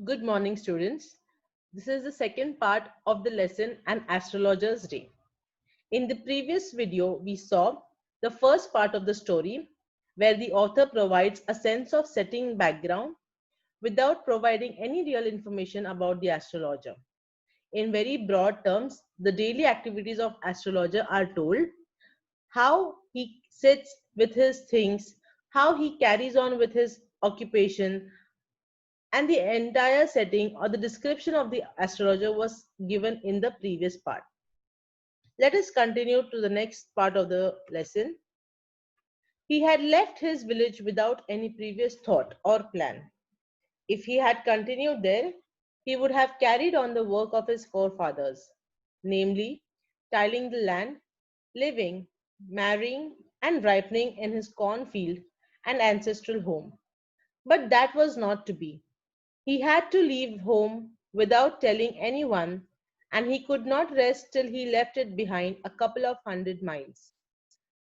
Good morning, students. This is the second part of the lesson An Astrologer's Day. In the previous video, we saw the first part of the story where the author provides a sense of setting background without providing any real information about the astrologer. In very broad terms, the daily activities of astrologer are told, how he sits with his things, how he carries on with his occupation, and the entire setting or the description of the astrologer was given in the previous part. Let us continue to the next part of the lesson. He had left his village without any previous thought or plan. If he had continued there, he would have carried on the work of his forefathers, namely, tilling the land, living, marrying, and ripening in his cornfield and ancestral home. But that was not to be. He had to leave home without telling anyone, and he could not rest till he left it behind a couple of 100 miles.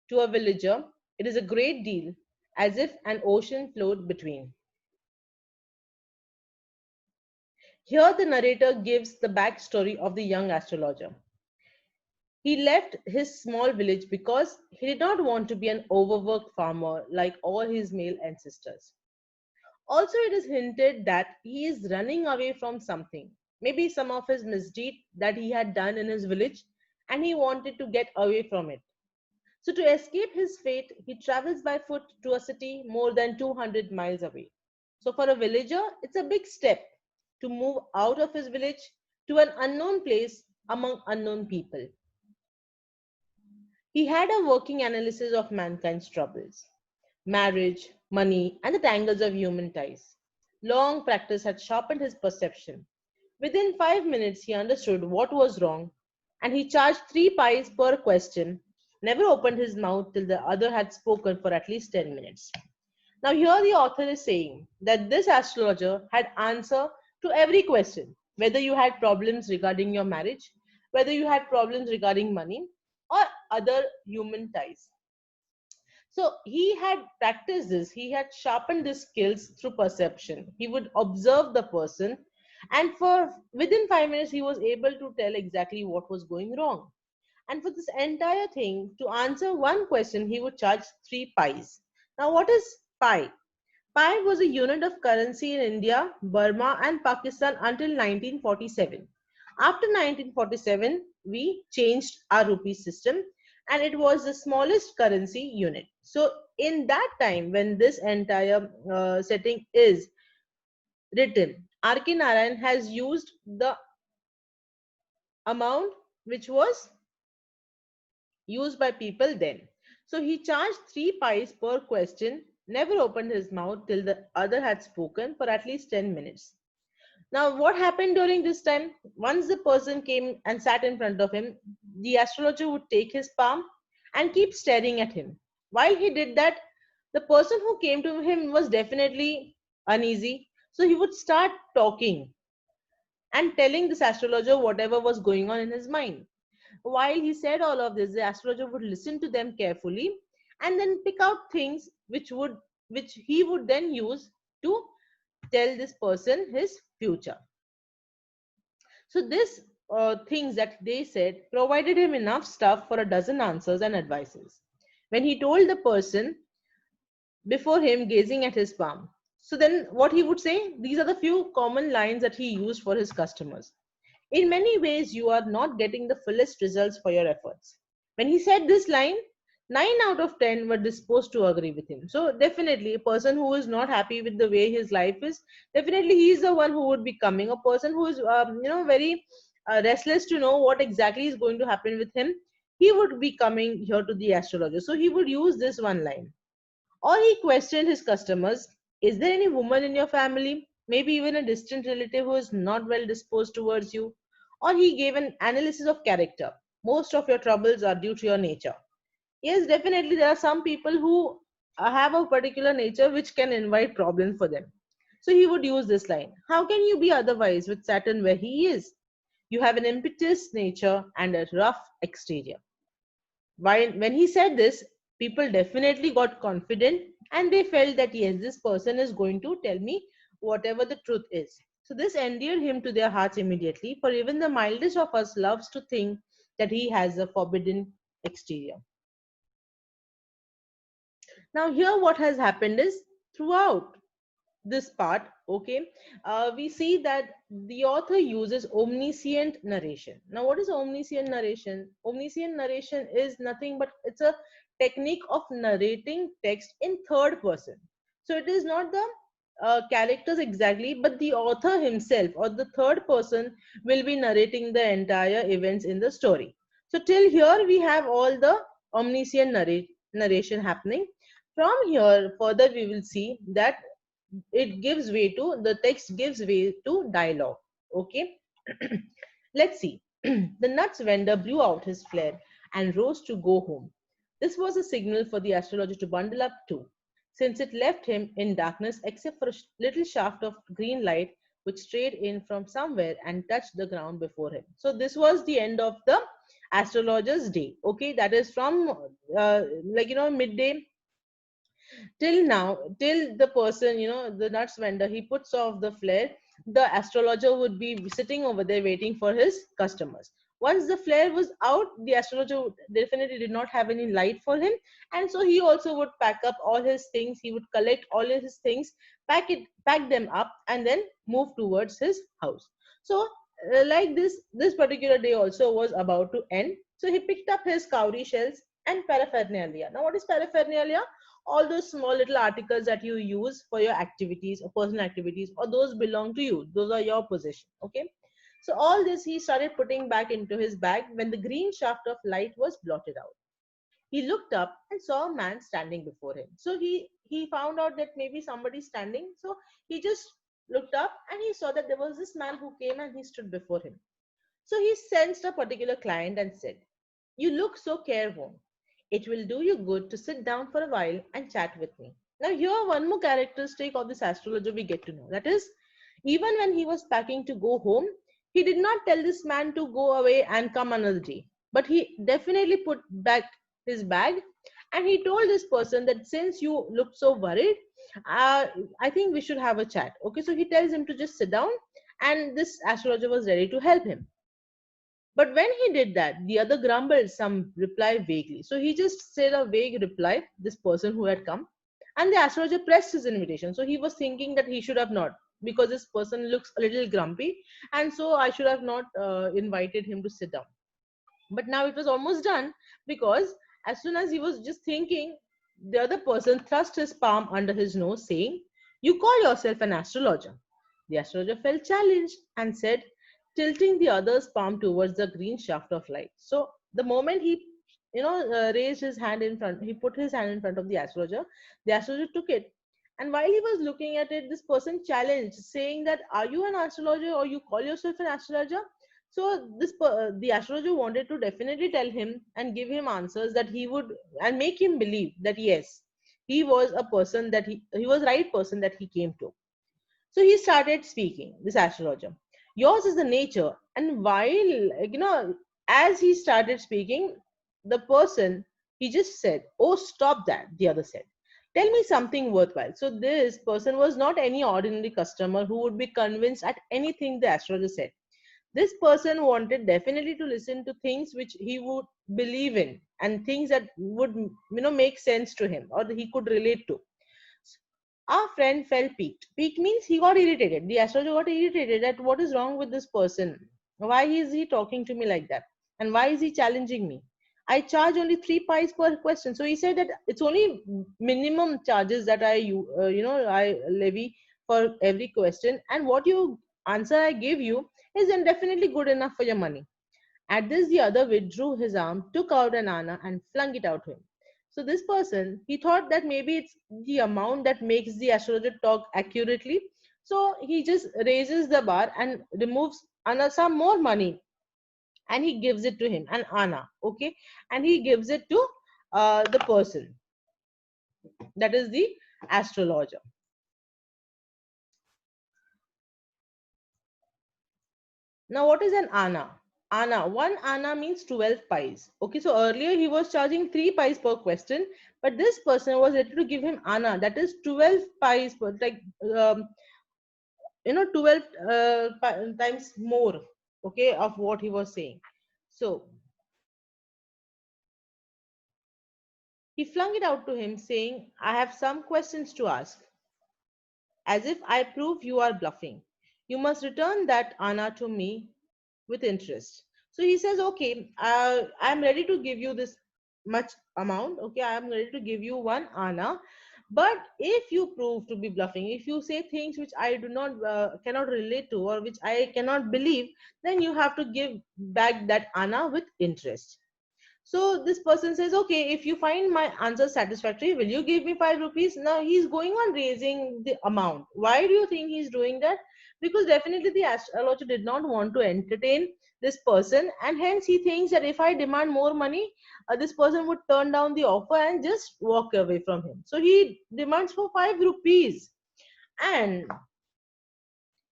To a villager, it is a great deal, as if an ocean flowed between. Here, the narrator gives the backstory of the young astrologer. He left his small village because he did not want to be an overworked farmer like all his male ancestors. Also, it is hinted that he is running away from something, maybe some of his misdeed that he had done in his village, and he wanted to get away from it. So, to escape his fate, he travels by foot to a city more than 200 miles away. So, for a villager, it's a big step to move out of his village to an unknown place among unknown people. He had a working analysis of mankind's troubles, marriage, money, and the tangles of human ties. Long practice had sharpened his perception. Within 5 minutes, he understood what was wrong, and he charged 3 pies per question, never opened his mouth till the other had spoken for at least 10 minutes. Now, here the author is saying that this astrologer had answer to every question, whether you had problems regarding your marriage, whether you had problems regarding money, or other human ties. So he had practiced this, he had sharpened his skills through perception. He would observe the person, and for within 5 minutes, he was able to tell exactly what was going wrong. And for this entire thing, to answer one question, he would charge 3 pies. Now, what is pi? Pi was a unit of currency in India, Burma, and Pakistan until 1947. After 1947, we changed our rupee system and it was the smallest currency unit. So, in that time, when this entire setting is written, R.K. Narayan has used the amount which was used by people then. So he charged 3 pies per question, never opened his mouth till the other had spoken for at least 10 minutes. Now, what happened during this time? Once the person came and sat in front of him, the astrologer would take his palm and keep staring at him. While he did that, the person who came to him was definitely uneasy. So he would start talking and telling this astrologer whatever was going on in his mind. While he said all of this, the astrologer would listen to them carefully and then pick out things which he would then use to tell this person his future. So this things that they said provided him enough stuff for a dozen answers and advices. When he told the person before him gazing at his palm. So then what he would say, these are the few common lines that he used for his customers. In many ways, you are not getting the fullest results for your efforts. When he said this line, 9 out of 10 were disposed to agree with him. So, definitely, a person who is not happy with the way his life is, definitely he is the one who would be coming. A person who is, very restless to know what exactly is going to happen with him, he would be coming here to the astrologer. So, he would use this one line. Or he questioned his customers, is there any woman in your family, maybe even a distant relative who is not well disposed towards you? Or he gave an analysis of character. Most of your troubles are due to your nature. Yes, definitely there are some people who have a particular nature which can invite problems for them. So he would use this line. How can you be otherwise with Saturn where he is? You have an impetuous nature and a rough exterior. When he said this, people definitely got confident and they felt that yes, this person is going to tell me whatever the truth is. So this endeared him to their hearts immediately, for even the mildest of us loves to think that he has a forbidden exterior. Now, here what has happened is throughout this part, okay, we see that the author uses omniscient narration. Now, what is omniscient narration? Omniscient narration is nothing but it's a technique of narrating text in third person. So it is not the characters exactly, but the author himself or the third person will be narrating the entire events in the story. So till here we have all the omniscient narration happening. From here further we will see that the text gives way to dialogue. Okay. Let's see. The nuts vendor blew out his flare and rose to go home. This was a signal for the astrologer to bundle up too, since it left him in darkness except for a little shaft of green light which strayed in from somewhere and touched the ground before him. So this was the end of the astrologer's day. Okay, that is from midday till now, till the person, the nuts vendor, he puts off the flare, the astrologer would be sitting over there waiting for his customers. Once the flare was out, the astrologer definitely did not have any light for him, and so he also would pack up all his things, he would collect all his things, pack them up, and then move towards his house. So like this particular day also was about to end, so he picked up his cowrie shells and paraphernalia. Now what is paraphernalia? All those small little articles that you use for your activities or personal activities, or those belong to you, those are your possession. Okay, so all this he started putting back into his bag when the green shaft of light was blotted out. He looked up and saw a man standing before him. So he found out that maybe somebody's standing, so he just looked up and he saw that there was this man who came and he stood before him. So he sensed a particular client and said, "You look so careworn. It will do you good to sit down for a while and chat with me." Now, here one more characteristic of this astrologer we get to know. That is, even when he was packing to go home, he did not tell this man to go away and come another day. But he definitely put back his bag and he told this person that since you look so worried, I think we should have a chat. Okay, so he tells him to just sit down, and this astrologer was ready to help him. But when he did that, the other grumbled some reply vaguely. So he just said a vague reply, this person who had come, and the astrologer pressed his invitation. So he was thinking that he should have not, because this person looks a little grumpy, and so I should have not invited him to sit down. But now it was almost done, because as soon as he was just thinking, the other person thrust his palm under his nose, saying, "You call yourself an astrologer." The astrologer felt challenged and said, tilting the other's palm towards the green shaft of light. So the moment he, raised his hand in front, he put his hand in front of the astrologer took it. And while he was looking at it, this person challenged, saying that, "Are you an astrologer, or you call yourself an astrologer?" So the astrologer wanted to definitely tell him and give him answers that he would, and make him believe that yes, he was a person that he was right person that he came to. So he started speaking, this astrologer. "Yours is the nature." And while, as he started speaking, the person, he just said, "Oh, stop that," the other said. "Tell me something worthwhile." So this person was not any ordinary customer who would be convinced at anything the astrologer said. This person wanted definitely to listen to things which he would believe in, and things that would, make sense to him or he could relate to. Our friend felt piqued. Piqued means he got irritated. The astrologer got irritated at what is wrong with this person. Why is he talking to me like that? And why is he challenging me? I charge only 3 pies per question. So he said that it's only minimum charges that I levy for every question. And what you answer I give you is then definitely good enough for your money. At this, the other withdrew his arm, took out an anna, and flung it out to him. So this person, he thought that maybe it's the amount that makes the astrologer talk accurately. So he just raises the bar and removes some more money, and he gives it to him, an anna, okay, and he gives it to the person, that is the astrologer. Now, what is an anna? Anna, one anna means 12 pies. Okay, so earlier he was charging 3 pies per question, but this person was ready to give him anna, that is 12 pies per, like, 12 times more, okay, of what he was saying. So he flung it out to him, saying, I have some questions to ask. As if I prove you are bluffing. You must return that Anna to me with interest. So he says, okay, I'm ready to give you this much amount. Okay, I'm ready to give you one Anna. But if you prove to be bluffing, if you say things which I do not cannot relate to or which I cannot believe, then you have to give back that Anna with interest. So this person says, okay, if you find my answer satisfactory, will you give me 5 rupees? Now he's going on raising the amount. Why do you think he's doing that? Because definitely the astrologer did not want to entertain this person, and hence he thinks that if I demand more money, this person would turn down the offer and just walk away from him. So he demands for 5 rupees, and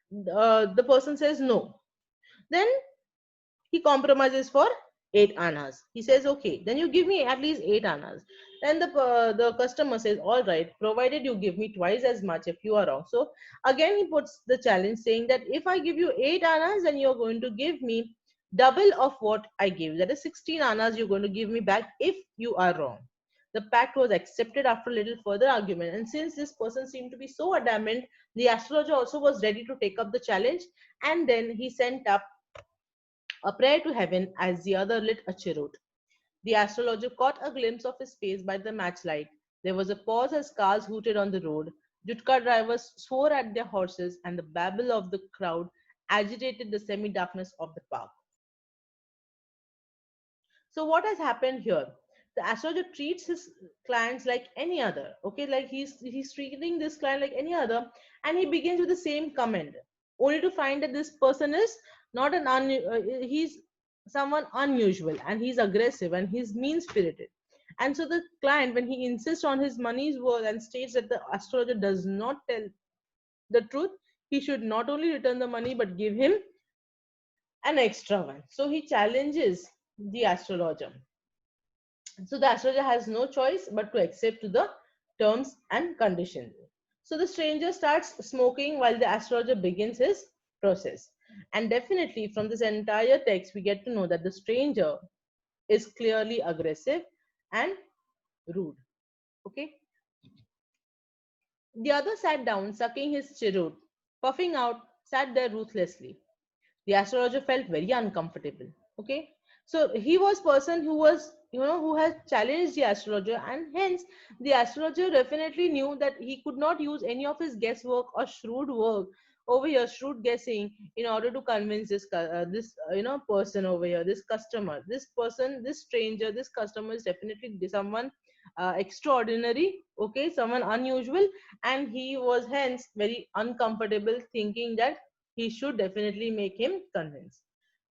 the person says no. Then he compromises for 8 annas. He says, okay, then you give me at least 8 annas. Then the customer says, all right, provided you give me twice as much if you are wrong. So again, he puts the challenge saying that if I give you 8 annas, then you're going to give me double of what I gave. That is 16 annas you're going to give me back if you are wrong. The pact was accepted after a little further argument. And since this person seemed to be so adamant, the astrologer also was ready to take up the challenge. And then he sent up a prayer to heaven as the other lit a cheroot. The astrologer caught a glimpse of his face by the matchlight. There was a pause as cars hooted on the road. Jutka drivers swore at their horses, and the babble of the crowd agitated the semi darkness of the park. So, what has happened here? The astrologer treats his clients like any other. Okay, like he's treating this client like any other, and he begins with the same comment, only to find that this person is not he's someone unusual, and he's aggressive, and he's mean spirited. And so the client, when he insists on his money's worth and states that the astrologer does not tell the truth, he should not only return the money but give him an extra one. So he challenges the astrologer. So the astrologer has no choice but to accept to the terms and conditions. So the stranger starts smoking while the astrologer begins his process. And definitely from this entire text, we get to know that the stranger is clearly aggressive and rude. Okay. The other sat down, sucking his cheroot, puffing out, sat there ruthlessly. The astrologer felt very uncomfortable. Okay, so he was person who was, who has challenged the astrologer, and hence the astrologer definitely knew that he could not use any of his guesswork or shrewd work over here, shrewd guessing, in order to convince this person over here, this customer, this person, this stranger, this customer is definitely someone extraordinary, okay, someone unusual, and he was hence very uncomfortable, thinking that he should definitely make him convince.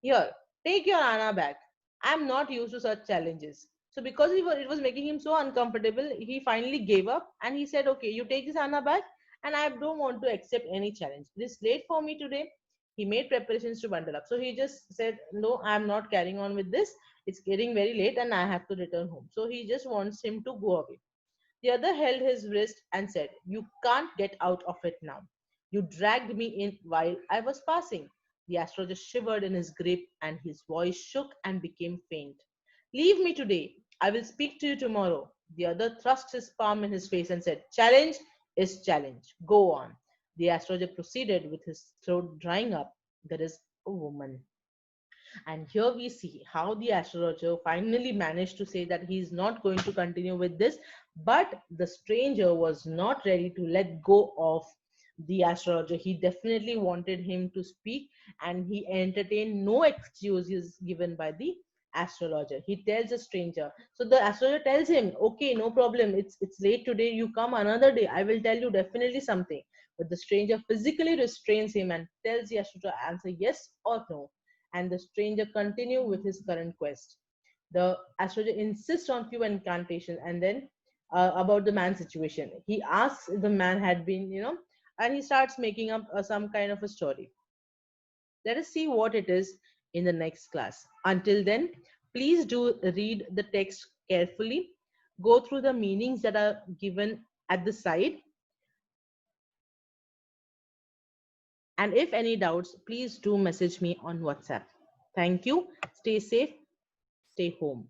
Here, take your Anna back. I'm not used to such challenges. So because it was making him so uncomfortable, he finally gave up and he said, okay, you take this Anna back and I don't want to accept any challenge. It is late for me today. He made preparations to bundle up. So he just said, no, I'm not carrying on with this. It's getting very late and I have to return home. So he just wants him to go away. The other held his wrist and said, you can't get out of it now. You dragged me in while I was passing. The astrologer shivered in his grip and his voice shook and became faint. Leave me today. I will speak to you tomorrow. The other thrust his palm in his face and said, challenge is challenge. Go on. The astrologer proceeded with his throat drying up. There is a woman. And here we see how the astrologer finally managed to say that he is not going to continue with this, but the stranger was not ready to let go of the astrologer. He definitely wanted him to speak, and he entertained no excuses given by the astrologer. He tells the stranger. So the astrologer tells him, okay, no problem. It's late today. You come another day. I will tell you definitely something. But the stranger physically restrains him and tells the astrologer answer yes or no, and the stranger continue with his current quest. The astrologer insists on few incantations and then about the man's situation. He asks if the man had been, and he starts making up some kind of a story. Let us see what it is in the next class. Until then, please do read the text carefully, go through the meanings that are given at the side, And if any doubts, please do message me on WhatsApp. Thank you. Stay safe. Stay home.